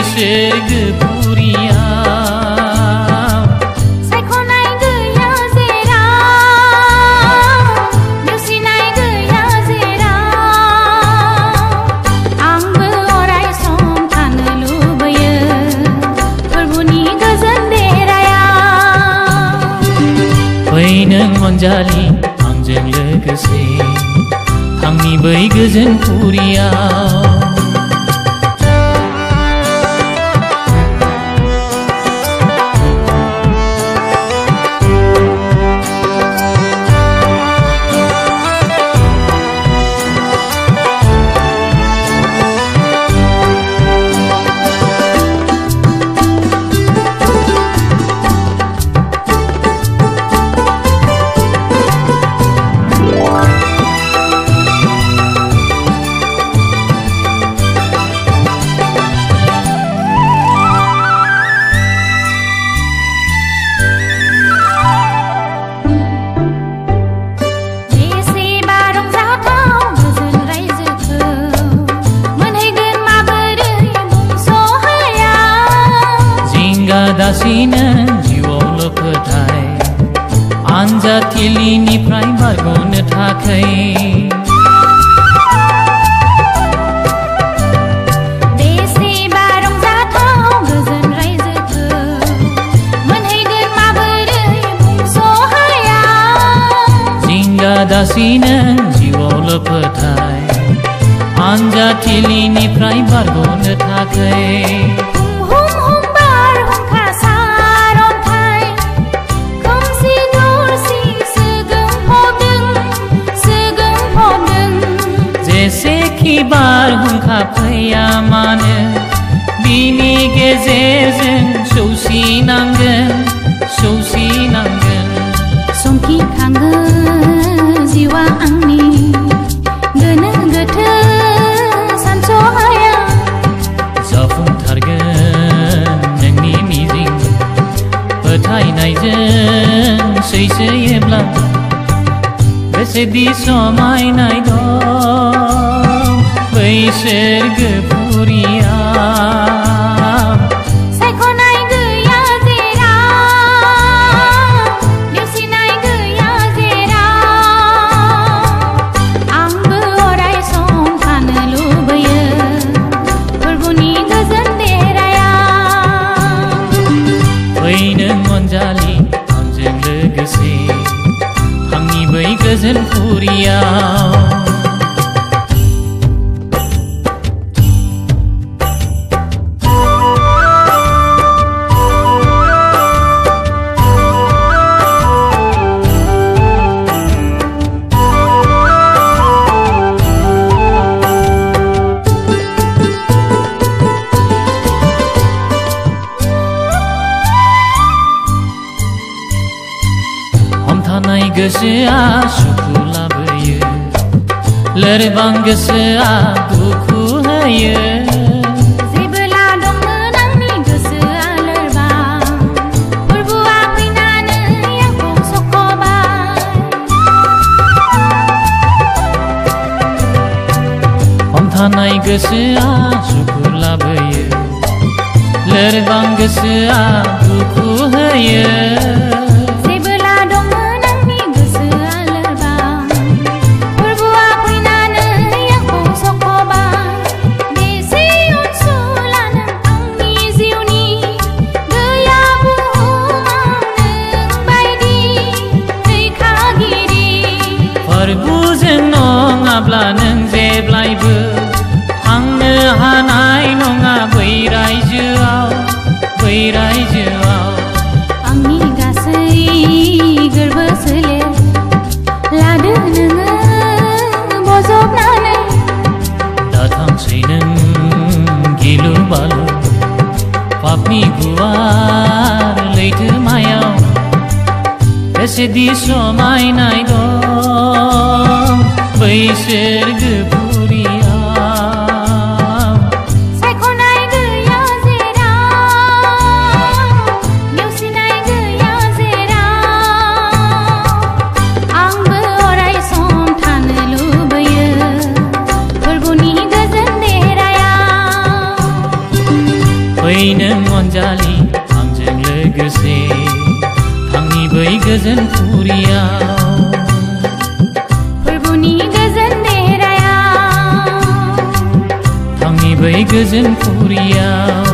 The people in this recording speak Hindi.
सोरगोफुरियाव सायख'नाय गैया जेराव नेवसिनाय गैया जेराव आंबो अराय सम थानो लुबैयो फोरबुनि गोजोन देरायाव फै नों अनजालि आंजों लोगोसे आंनि बै गोजोन फुरियाव दासिनो जिउआवल' फोथाय आनजादथिलिनिफ्राय बारग'नो थाखाय बेसेबा रंजाथाव गोजोन रायजोखौ मोनहैगोन माबोरै बुंस' हाया जिंगा दासिनो जिउआवल' फोथाय आनजादथिलिनिफ्राय बारग'नो थाखाय जेसेखि बारहुंखा फैया मानो बिनि गेजेरजों सौसिनांगोन समखिखाङो जिउआ आंनि गोनो गोथो सानस'हाया जाफुंथारगोन नोंनि मिजिं फोथायनायजों सैसोयोब्ला बेसेदि समायनाय दं बै सोरगोफुरियाव सायख'नाय गैया जेराव नेवसिनाय गैया जेराव आंबो अराय सम थानो लुबैयो फोरबुनि गोजोन देरायाव फै नों अनजालि आंजों लोगोसे आंनि बै गोजोन फुरियाव हमथानाय गोसोआ सुखु लाबोयो लोरबां गोसोआ दुखु होयो जेबोला दंमोन आंनि गोसोआ लोरबां फोरबुआ फैनानै आंखौ सख'बाय हमथानाय गोसोआ सुखु लाबोयो लोरबां गोसोआ दुखु होयो फोरबुजों नङाब्ला नों जेब्लायबो थांनो हानाय नङा बै रायजोआव आंनि गासै गोरबो सोलेर लादो नोङो बजबनानै दाथांसै नों गिलु बालु पापनि गुवार लैथोमायाव बेसेदि समायनाय दं बै सोरगोफुरियाव सायख'नाय गैया जेराव नेवसिनाय गैया जेराव आंबो अराय सम थानो लुबैयो फोरबुनि गोजोन देरायाव फै नों अनजालि आंजों लोगोसे थांनि बै गोजोन फुरियाव फोरबुनि गोजोन देरायाव थांनि बै गोजोन फुरियाव